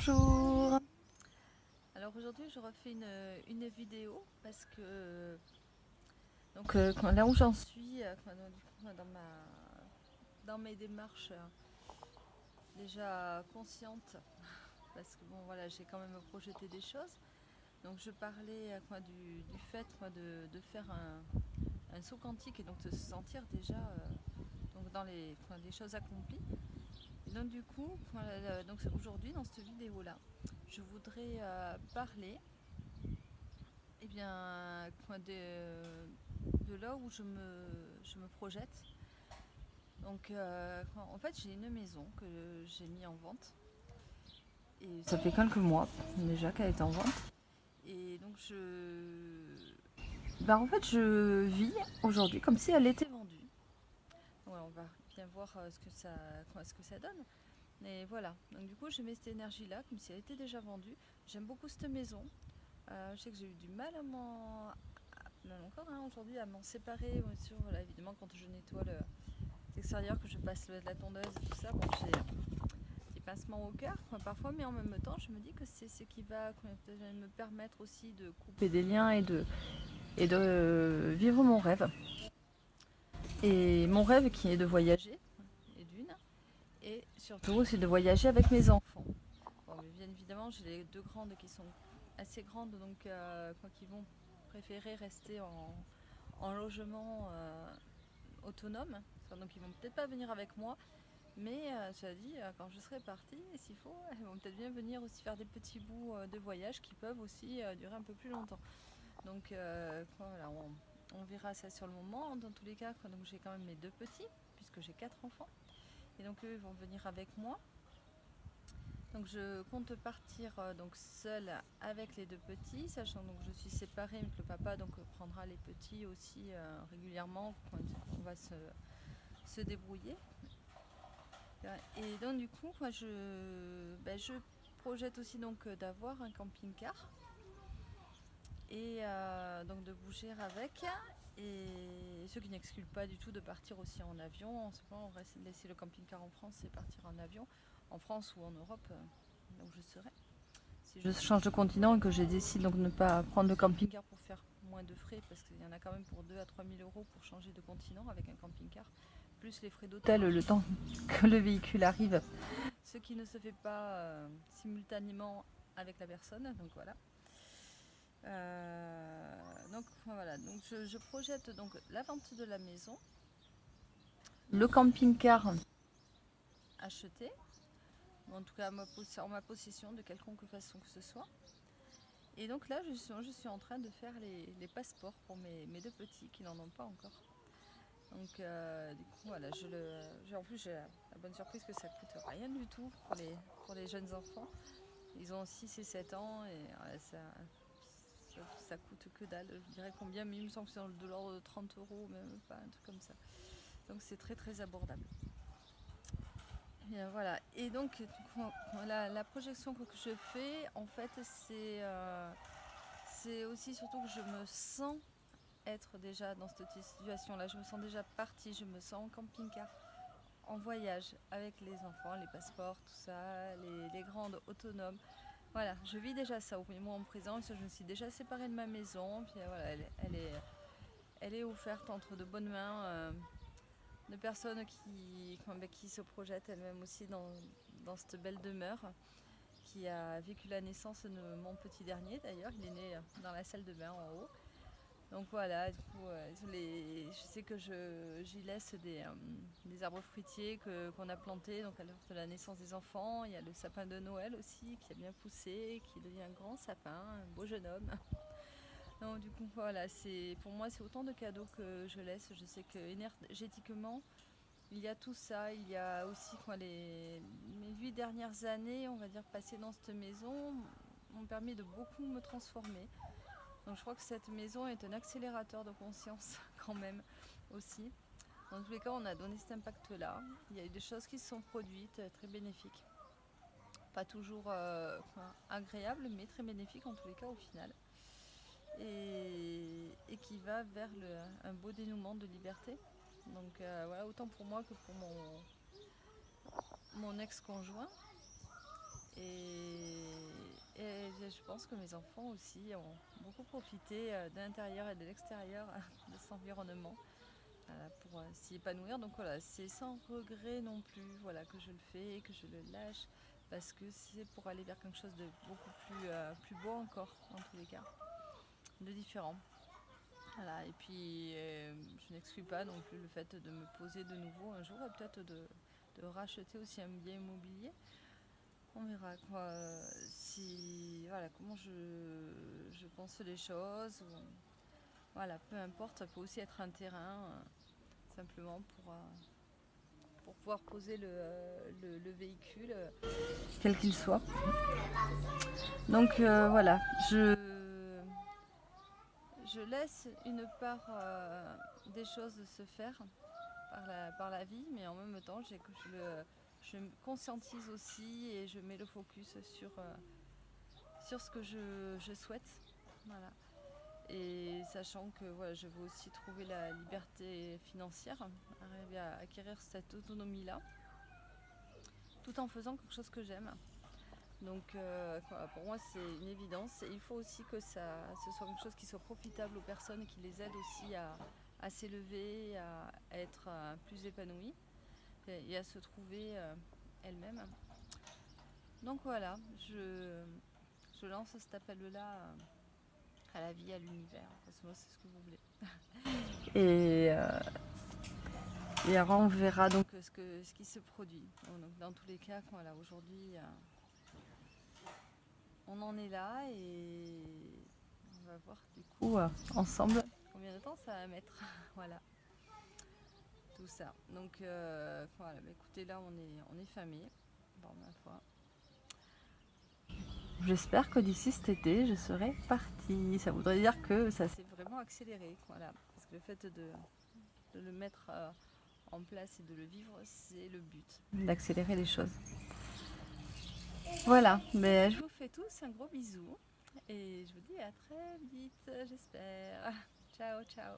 Bonjour. Alors aujourd'hui je refais une vidéo parce que là où j'en suis dans mes démarches déjà conscientes parce que bon voilà j'ai quand même projeté des choses. Donc je parlais du fait de faire un saut quantique et donc de se sentir déjà donc dans les choses accomplies. Et donc du coup donc aujourd'hui dans cette vidéo là je voudrais parler eh bien, de là où je me projette. Donc, en fait, j'ai une maison que j'ai mis en vente. Et ça fait quelques mois déjà qu'elle est en vente. Et donc, en fait, je vis aujourd'hui comme si elle était vendue. Ouais, on va bien voir ce que ça donne. Mais voilà, donc du coup, je mets cette énergie-là comme si elle était déjà vendue. J'aime beaucoup cette maison. Je sais que j'ai eu du mal à même encore aujourd'hui à m'en séparer. Bien sûr, voilà, évidemment, quand je nettoie l'extérieur, que je passe la tondeuse et tout ça, bon, j'ai des pincements au cœur parfois, mais en même temps, je me dis que c'est ce qui va me permettre aussi de couper des liens et de vivre mon rêve. Et mon rêve qui est de voyager, et d'une, et surtout aussi de voyager avec mes enfants. Bon, mais bien évidemment, j'ai les deux grandes qui sont assez grandes, donc qui vont préférer rester en logement autonome. Donc ils vont peut-être pas venir avec moi, mais cela dit, quand je serai partie, s'il faut, elles vont peut-être bien venir aussi faire des petits bouts de voyage qui peuvent aussi durer un peu plus longtemps. Donc voilà, on verra ça sur le moment. Dans tous les cas, donc j'ai quand même mes deux petits, puisque j'ai 4 enfants. Et donc eux vont venir avec moi. Donc je compte partir donc seule avec les deux petits, sachant donc je suis séparée, mais que le papa donc prendra les petits aussi régulièrement. On va se débrouiller. Et donc du coup, je projette aussi donc d'avoir un camping-car et donc de bouger avec. Et ce qui n'exclut pas du tout de partir aussi en avion. On va laisser le camping-car en France et partir en avion, en France ou en Europe, là où je serai. Si je change de continent et que je décide donc de ne pas prendre de camping-car pour faire moins de frais, parce qu'il y en a quand même pour 2 à 3 000 euros pour changer de continent avec un camping-car, plus les frais d'hôtel le temps que le véhicule arrive, ce qui ne se fait pas simultanément avec la personne. Donc voilà. Donc voilà, donc je projette donc la vente de la maison, le camping-car acheté, en tout cas en ma possession de quelconque façon que ce soit. Et donc là, je suis en train de faire les passeports pour mes deux petits qui n'en ont pas encore. Donc du coup, voilà, en plus j'ai la bonne surprise que ça coûte rien du tout pour les jeunes enfants. Ils ont 6 et 7 ans et voilà, ça coûte que dalle. Je dirais combien, mais il me semble que c'est de l'ordre de 30 euros, même pas un truc comme ça. Donc c'est très très abordable. Et voilà. Et donc la projection que je fais, en fait, c'est aussi surtout que je me sens être déjà dans cette situation-là. Je me sens déjà partie, je me sens en camping-car, en voyage avec les enfants, les passeports, tout ça, les grandes autonomes. Voilà, je vis déjà ça au moment présent. Je me suis déjà séparée de ma maison, puis voilà, elle est offerte entre de bonnes mains de personnes qui se projettent elles-mêmes aussi dans cette belle demeure, qui a vécu la naissance de mon petit dernier d'ailleurs. Il est né dans la salle de bain en haut. Donc voilà, du coup, je sais que j'y laisse des arbres fruitiers qu'on a plantés donc à l'heure de la naissance des enfants. Il y a le sapin de Noël aussi qui a bien poussé, qui devient un grand sapin, un beau jeune homme. Donc du coup, voilà, pour moi c'est autant de cadeaux que je laisse. Je sais que énergétiquement, il y a tout ça. Il y a aussi mes 8 dernières années, on va dire, passées dans cette maison, m'ont permis de beaucoup me transformer. Donc je crois que cette maison est un accélérateur de conscience quand même aussi. Dans tous les cas, on a donné cet impact-là. Il y a eu des choses qui se sont produites très bénéfiques. Pas toujours agréables, mais très bénéfiques en tous les cas au final. Et qui va vers un beau dénouement de liberté. Donc voilà, autant pour moi que pour mon ex-conjoint. Et je pense que mes enfants aussi ont beaucoup profité de l'intérieur et de l'extérieur de cet environnement, voilà, pour s'y épanouir. Donc voilà, c'est sans regret non plus, voilà, que je le fais, que je le lâche, parce que c'est pour aller vers quelque chose de beaucoup plus beau encore, en tous les cas, de différent. Voilà, et puis je n'exclus pas non plus le fait de me poser de nouveau un jour et peut-être de racheter aussi un bien immobilier. On verra quoi, si, voilà, comment je pense les choses. Voilà, peu importe, ça peut aussi être un terrain, simplement pour pouvoir poser le véhicule, quel qu'il soit. Donc voilà, je laisse une part des choses se faire par la vie, mais en même temps, je me conscientise aussi et je mets le focus sur ce que je souhaite. Voilà. Et sachant que voilà, je veux aussi trouver la liberté financière, arriver à acquérir cette autonomie-là, tout en faisant quelque chose que j'aime. Donc voilà, pour moi c'est une évidence. Et il faut aussi que ce soit quelque chose qui soit profitable aux personnes et qui les aide aussi à s'élever, à être plus épanouies et à se trouver elles-mêmes. Donc voilà, je lance cet appel-là à la vie, à l'univers. Parce que moi c'est ce que vous voulez. Et, euh, et alors on verra donc ce qui se produit. Donc, dans tous les cas, voilà, aujourd'hui on en est là et on va voir du coup ensemble combien de temps ça va mettre. Voilà, tout ça. Donc voilà, bah, écoutez, là on est famé. Bon, ma foi. J'espère que d'ici cet été, je serai partie. Ça voudrait dire que ça s'est vraiment accéléré. Voilà, parce que le fait de le mettre en place et de le vivre, c'est le but, d'accélérer les choses. Voilà, mais je vous fais tous un gros bisou et je vous dis à très vite, j'espère. Ciao, ciao.